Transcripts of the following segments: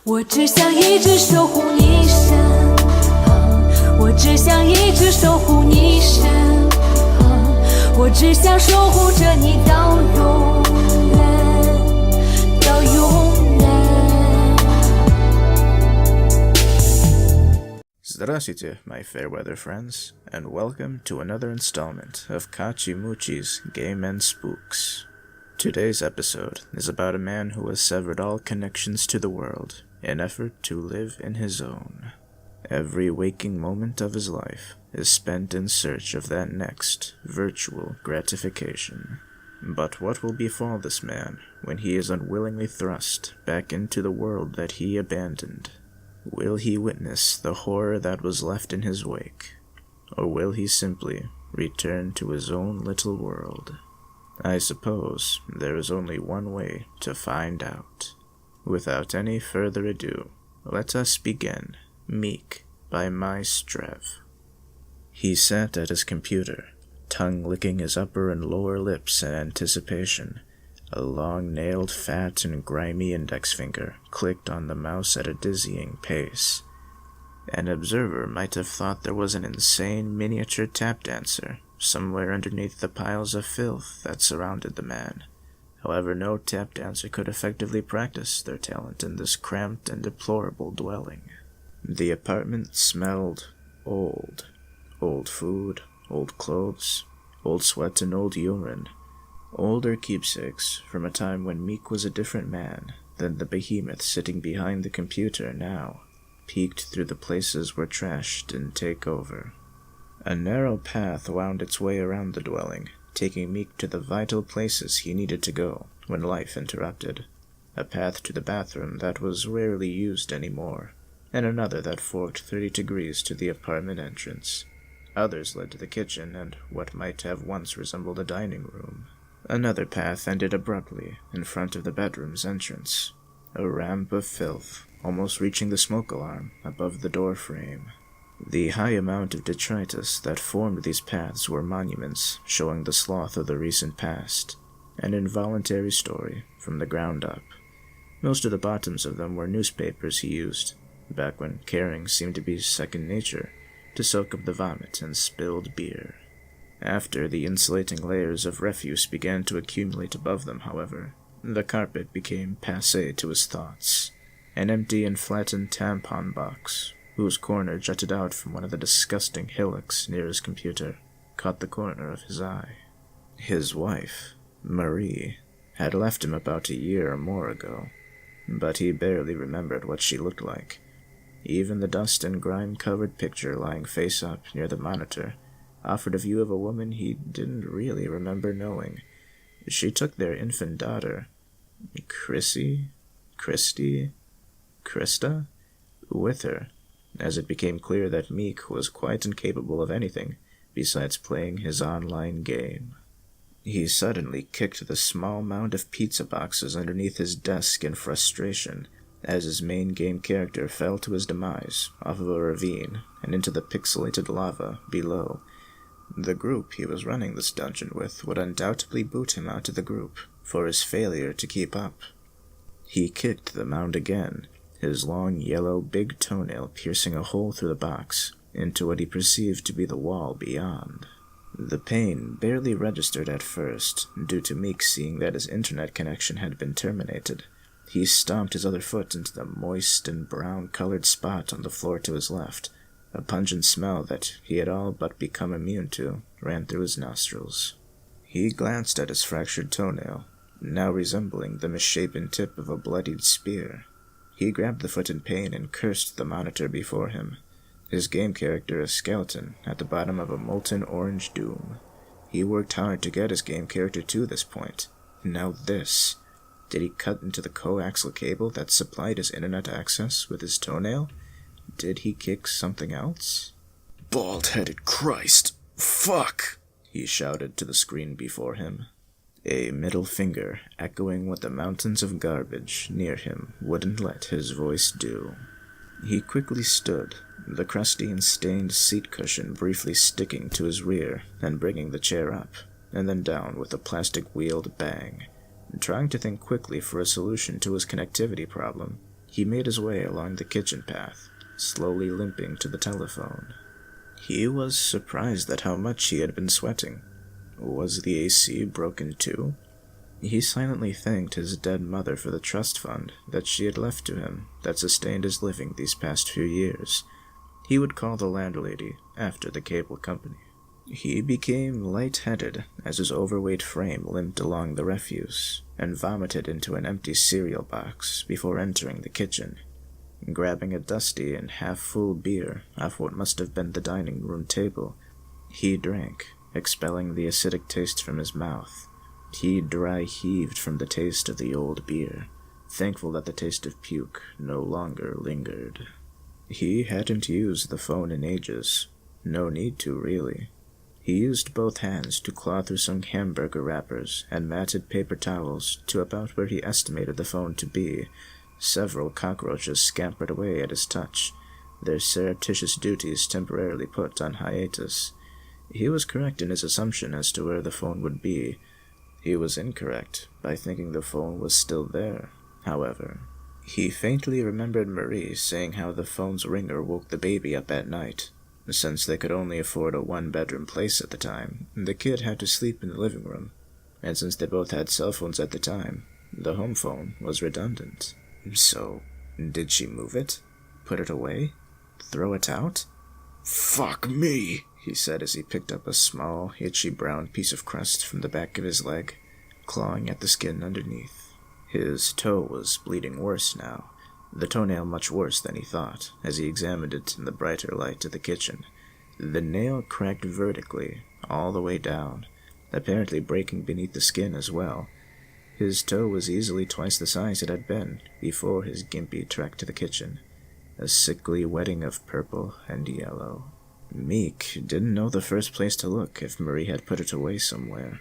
我只想一直守护你身旁，我只想一直守护你身旁，我只想守护着你到永远，到永远。Здравствуйте, my fair weather friends, and welcome to another installment of Kachimuchi's Game and Spooks. Today's episode is about a man who has severed all connections to the world in effort to live in his own. Every waking moment of his life is spent in search of that next virtual gratification. But what will befall this man when he is unwillingly thrust back into the world that he abandoned? Will he witness the horror that was left in his wake, or will he simply return to his own little world? I suppose there is only one way to find out. Without any further ado, let us begin Meek by My Strev. He sat at his computer, tongue licking his upper and lower lips in anticipation. A long-nailed, fat, and grimy index finger clicked on the mouse at a dizzying pace. An observer might have thought there was an insane miniature tap dancer somewhere underneath the piles of filth that surrounded the man. However, no tap dancer could effectively practice their talent in this cramped and deplorable dwelling. The apartment smelled old. Old food, old clothes, old sweat and old urine. Older keepsakes from a time when Meek was a different man than the behemoth sitting behind the computer now, peeked through the places where trash didn't take over. A narrow path wound its way around the dwelling, taking Meek to the vital places he needed to go when life interrupted. A path to the bathroom that was rarely used anymore, and another that forked 30 degrees to the apartment entrance. Others led to the kitchen and what might have once resembled a dining room. Another path ended abruptly in front of the bedroom's entrance, a ramp of filth almost reaching the smoke alarm above the door frame. The high amount of detritus that formed these paths were monuments showing the sloth of the recent past, an involuntary story from the ground up. Most of the bottoms of them were newspapers he used, back when caring seemed to be second nature, to soak up the vomit and spilled beer. After the insulating layers of refuse began to accumulate above them, however, the carpet became passé to his thoughts, an empty and flattened tampon box, whose corner jutted out from one of the disgusting hillocks near his computer, caught the corner of his eye. His wife, Marie, had left him about a year or more ago, but he barely remembered what she looked like. Even the dust and grime-covered picture lying face up near the monitor offered a view of a woman he didn't really remember knowing. She took their infant daughter, Christa, with her, as it became clear that Meek was quite incapable of anything besides playing his online game. He suddenly kicked the small mound of pizza boxes underneath his desk in frustration as his main game character fell to his demise off of a ravine and into the pixelated lava below. The group he was running this dungeon with would undoubtedly boot him out of the group for his failure to keep up. He kicked the mound again, his long yellow big toenail piercing a hole through the box into what he perceived to be the wall beyond. The pain barely registered at first, due to Meek seeing that his internet connection had been terminated. He stomped his other foot into the moist and brown-colored spot on the floor to his left. A pungent smell that he had all but become immune to ran through his nostrils. He glanced at his fractured toenail, now resembling the misshapen tip of a bloodied spear. He grabbed the foot in pain and cursed the monitor before him, his game character a skeleton at the bottom of a molten orange doom. He worked hard to get his game character to this point. Now this. Did he cut into the coaxial cable that supplied his internet access with his toenail? Did he kick something else? Bald-headed Christ! Fuck! He shouted to the screen before him, a middle finger echoing what the mountains of garbage near him wouldn't let his voice do. He quickly stood, the crusty and stained seat cushion briefly sticking to his rear and bringing the chair up, and then down with a plastic-wheeled bang. Trying to think quickly for a solution to his connectivity problem, He made his way along the kitchen path, slowly limping to the telephone. He was surprised at how much he had been sweating. Was the AC broken too? He silently thanked his dead mother for the trust fund that she had left to him that sustained his living these past few years. He would call the landlady after the cable company. He became lightheaded as his overweight frame limped along the refuse and vomited into an empty cereal box before entering the kitchen. Grabbing a dusty and half-full beer off what must have been the dining room table, he drank, expelling the acidic taste from his mouth. He dry heaved from the taste of the old beer, thankful that the taste of puke no longer lingered. He hadn't used the phone in ages. No need to, really. He used both hands to claw through some hamburger wrappers and matted paper towels to about where he estimated the phone to be. Several cockroaches scampered away at his touch, their surreptitious duties temporarily put on hiatus. He was correct in his assumption as to where the phone would be. He was incorrect by thinking the phone was still there, however. He faintly remembered Marie saying how the phone's ringer woke the baby up at night. Since they could only afford a one-bedroom place at the time, the kid had to sleep in the living room. And since they both had cell phones at the time, the home phone was redundant. So, did she move it? Put it away? Throw it out? Fuck me, he said as he picked up a small, itchy brown piece of crust from the back of his leg, clawing at the skin underneath. His toe was bleeding worse now, the toenail much worse than he thought, as he examined it in the brighter light of the kitchen. The nail cracked vertically, all the way down, apparently breaking beneath the skin as well. His toe was easily twice the size it had been before his gimpy trek to the kitchen, a sickly wetting of purple and yellow. Meek didn't know the first place to look if Marie had put it away somewhere,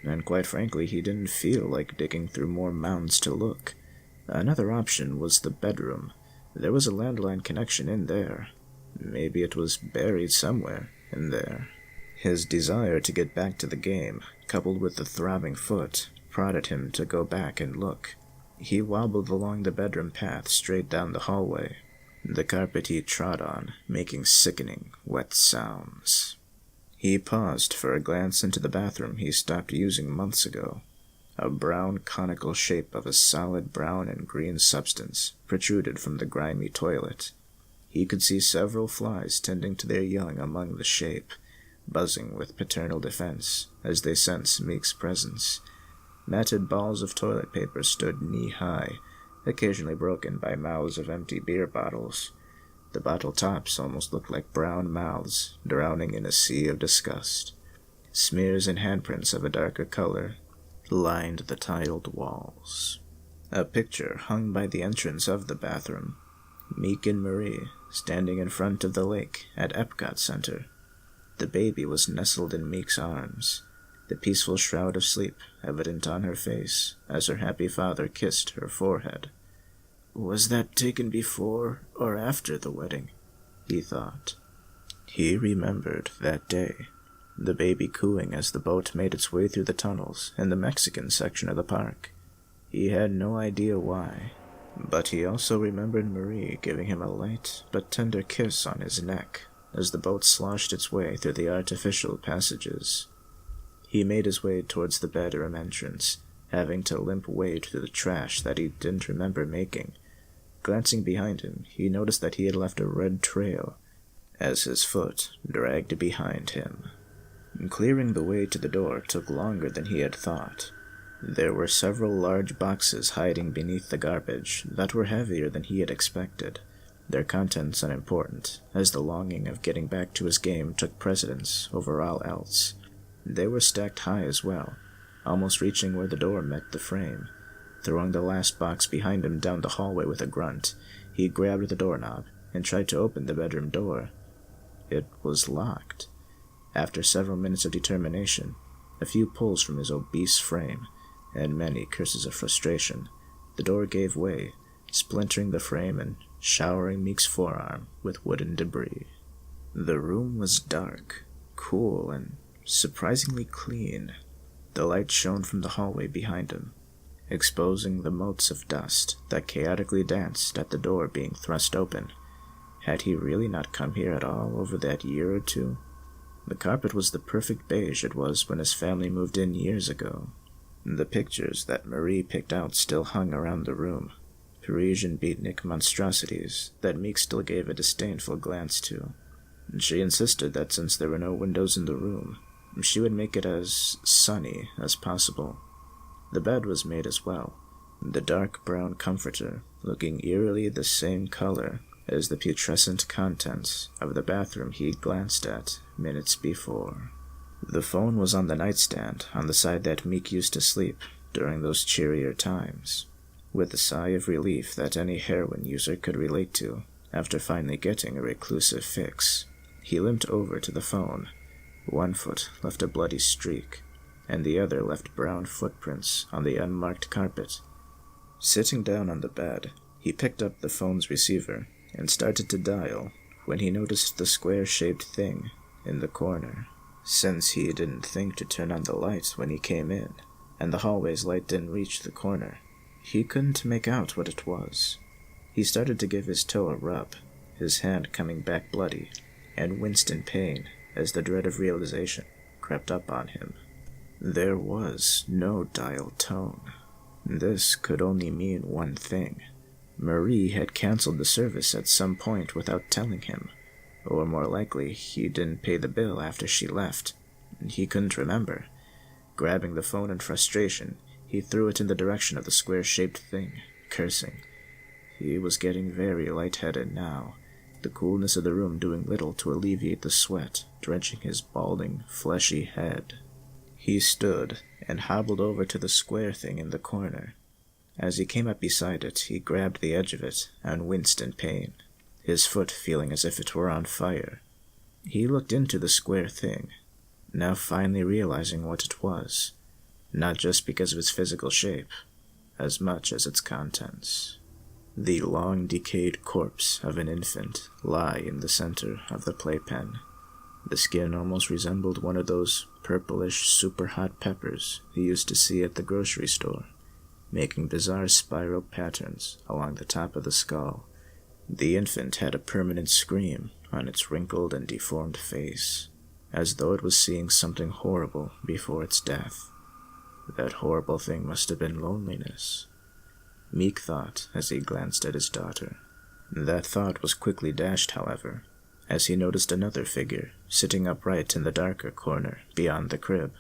and quite frankly he didn't feel like digging through more mounds to look. Another option was the bedroom. There was a landline connection in there. Maybe it was buried somewhere in there. His desire to get back to the game, coupled with the throbbing foot, prodded him to go back and look. He wobbled along the bedroom path straight down the hallway, the carpet he trod on making sickening, wet sounds. He paused for a glance into the bathroom he stopped using months ago. A brown conical shape of a solid brown and green substance protruded from the grimy toilet. He could see several flies tending to their young among the shape, buzzing with paternal defense as they sensed Meek's presence. Matted balls of toilet paper stood knee-high, occasionally broken by mouths of empty beer bottles. The bottle tops almost looked like brown mouths, drowning in a sea of disgust. Smears and handprints of a darker color lined the tiled walls. A picture hung by the entrance of the bathroom. Meek and Marie, standing in front of the lake at Epcot Center. The baby was nestled in Meek's arms, the peaceful shroud of sleep evident on her face as her happy father kissed her forehead. Was that taken before or after the wedding? He thought. He remembered that day, the baby cooing as the boat made its way through the tunnels in the Mexican section of the park. He had no idea why, but he also remembered Marie giving him a light but tender kiss on his neck as the boat sloshed its way through the artificial passages. He made his way towards the bedroom entrance, having to limp wade through the trash that he didn't remember making. Glancing behind him, he noticed that he had left a red trail as his foot dragged behind him. Clearing the way to the door took longer than he had thought. There were several large boxes hiding beneath the garbage that were heavier than he had expected, their contents unimportant, as the longing of getting back to his game took precedence over all else. They were stacked high as well, almost reaching where the door met the frame. Throwing the last box behind him down the hallway with a grunt, he grabbed the doorknob and tried to open the bedroom door. It was locked. After several minutes of determination, a few pulls from his obese frame, and many curses of frustration, the door gave way, splintering the frame and showering Meek's forearm with wooden debris. The room was dark, cool, and surprisingly clean. The light shone from the hallway behind him, exposing the motes of dust that chaotically danced at the door being thrust open. Had he really not come here at all over that year or two? The carpet was the perfect beige it was when his family moved in years ago. The pictures that Marie picked out still hung around the room, Parisian beatnik monstrosities that Meek still gave a disdainful glance to. She insisted that since there were no windows in the room, she would make it as sunny as possible. The bed was made as well, the dark brown comforter looking eerily the same color as the putrescent contents of the bathroom he glanced at minutes before. The phone was on the nightstand on the side that Meek used to sleep during those cheerier times. With a sigh of relief that any heroin user could relate to after finally getting a reclusive fix, he limped over to the phone. One foot left a bloody streak, and the other left brown footprints on the unmarked carpet. Sitting down on the bed, he picked up the phone's receiver and started to dial when he noticed the square-shaped thing in the corner. Since he didn't think to turn on the light when he came in, and the hallway's light didn't reach the corner, he couldn't make out what it was. He started to give his toe a rub, his hand coming back bloody, and winced in pain as the dread of realization crept up on him. There was no dial tone. This could only mean one thing. Marie had canceled the service at some point without telling him, or more likely, he didn't pay the bill after she left. He couldn't remember. Grabbing the phone in frustration, he threw it in the direction of the square-shaped thing, cursing. He was getting very lightheaded now, the coolness of the room doing little to alleviate the sweat drenching his balding, fleshy head. He stood and hobbled over to the square thing in the corner. As he came up beside it, he grabbed the edge of it and winced in pain, his foot feeling as if it were on fire. He looked into the square thing, now finally realizing what it was, not just because of its physical shape, as much as its contents. The long decayed corpse of an infant lay in the center of the playpen. The skin almost resembled one of those purplish, super-hot peppers he used to see at the grocery store, making bizarre spiral patterns along the top of the skull. The infant had a permanent scream on its wrinkled and deformed face, as though it was seeing something horrible before its death. That horrible thing must have been loneliness, Meek thought as he glanced at his daughter. That thought was quickly dashed, however, as he noticed another figure sitting upright in the darker corner beyond the crib.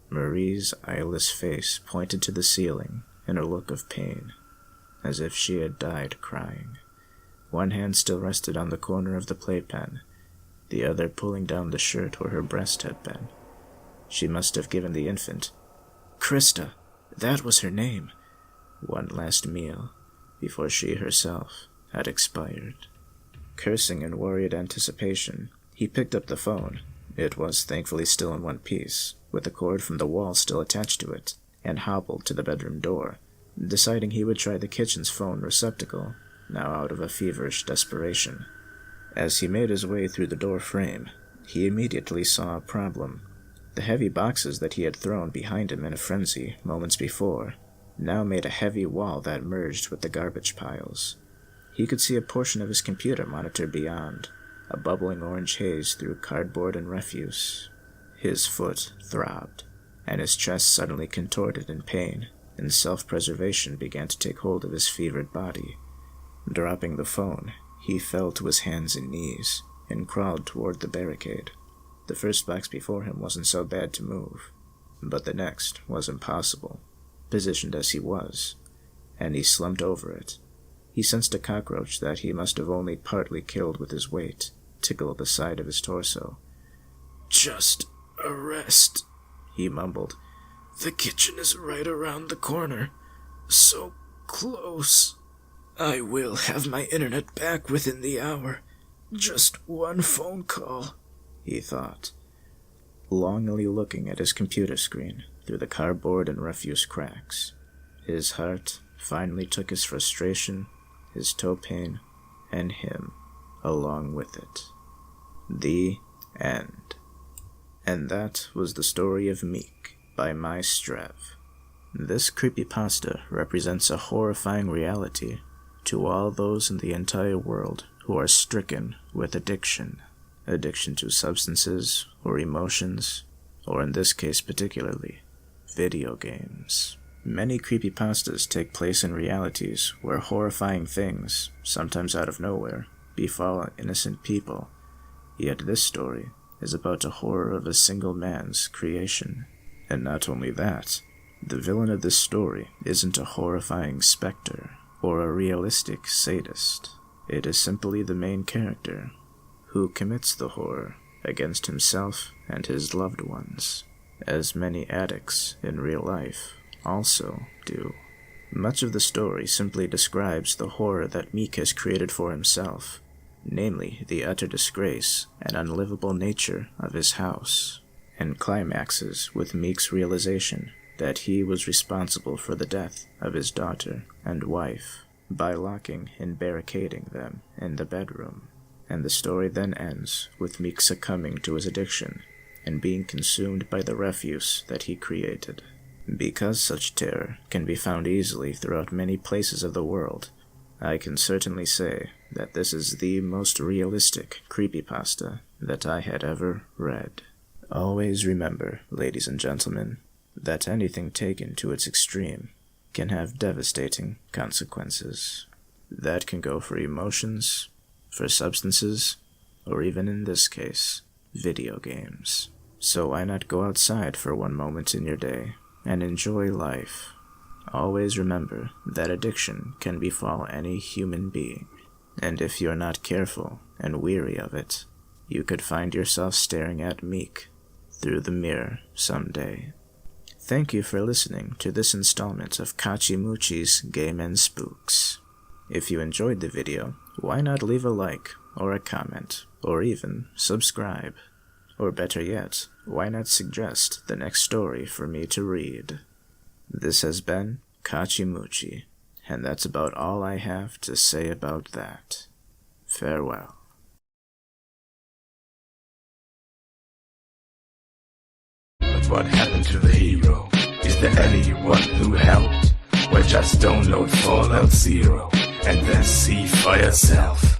Marie's eyeless face pointed to the ceiling in a look of pain, as if she had died crying. One hand still rested on the corner of the playpen, the other pulling down the shirt where her breast had been. She must have given the infant, Krista, that was her name, one last meal before she herself had expired. Cursing in worried anticipation, he picked up the phone. It was thankfully still in one piece, with the cord from the wall still attached to it, and hobbled to the bedroom door, deciding he would try the kitchen's phone receptacle, now out of a feverish desperation. As he made his way through the door frame, he immediately saw a problem. The heavy boxes that he had thrown behind him in a frenzy moments before now made a heavy wall that merged with the garbage piles. He could see a portion of his computer monitor beyond, a bubbling orange haze through cardboard and refuse. His foot throbbed, and his chest suddenly contorted in pain, and self-preservation began to take hold of his fevered body. Dropping the phone, he fell to his hands and knees, and crawled toward the barricade. The first box before him wasn't so bad to move, but the next was impossible, positioned as he was, and he slumped over it. He sensed a cockroach that he must have only partly killed with his weight tickle the side of his torso. Just a rest, he mumbled. The kitchen is right around the corner. So close. I will have my internet back within the hour. Just one phone call, he thought, longingly looking at his computer screen through the cardboard and refuse cracks. His heart finally took his frustration, his toe pain, and him along with it. The end. And that was the story of Meek by My Strev. This creepypasta represents a horrifying reality to all those in the entire world who are stricken with addiction. Addiction to substances or emotions, or in this case particularly, video games. Many creepypastas take place in realities where horrifying things, sometimes out of nowhere, befall innocent people. Yet this story is about a horror of a single man's creation. And not only that, the villain of this story isn't a horrifying specter or a realistic sadist. It is simply the main character who commits the horror against himself and his loved ones, as many addicts in real life also do. Much of the story simply describes the horror that Meek has created for himself, namely the utter disgrace and unlivable nature of his house, and climaxes with Meek's realization that he was responsible for the death of his daughter and wife by locking and barricading them in the bedroom. And the story then ends with Meek succumbing to his addiction and being consumed by the refuse that he created. Because such terror can be found easily throughout many places of the world, I can certainly say that this is the most realistic creepypasta that I had ever read. Always remember, ladies and gentlemen, that anything taken to its extreme can have devastating consequences. That can go for emotions, for substances, or even in this case, video games. So why not go outside for one moment in your day and enjoy life? Always remember that addiction can befall any human being, and if you're not careful and weary of it, you could find yourself staring at Meek through the mirror someday. Thank you for listening to this installment of Kachimuchi's Game and Spooks. If you enjoyed the video, why not leave a like, or a comment, or even subscribe? Or better yet, why not suggest the next story for me to read? This has been Kachimuchi, and that's about all I have to say about that. Farewell. But what happened to the hero? Is there anyone who helped? Well, just download Fallout 0 and then see for yourself.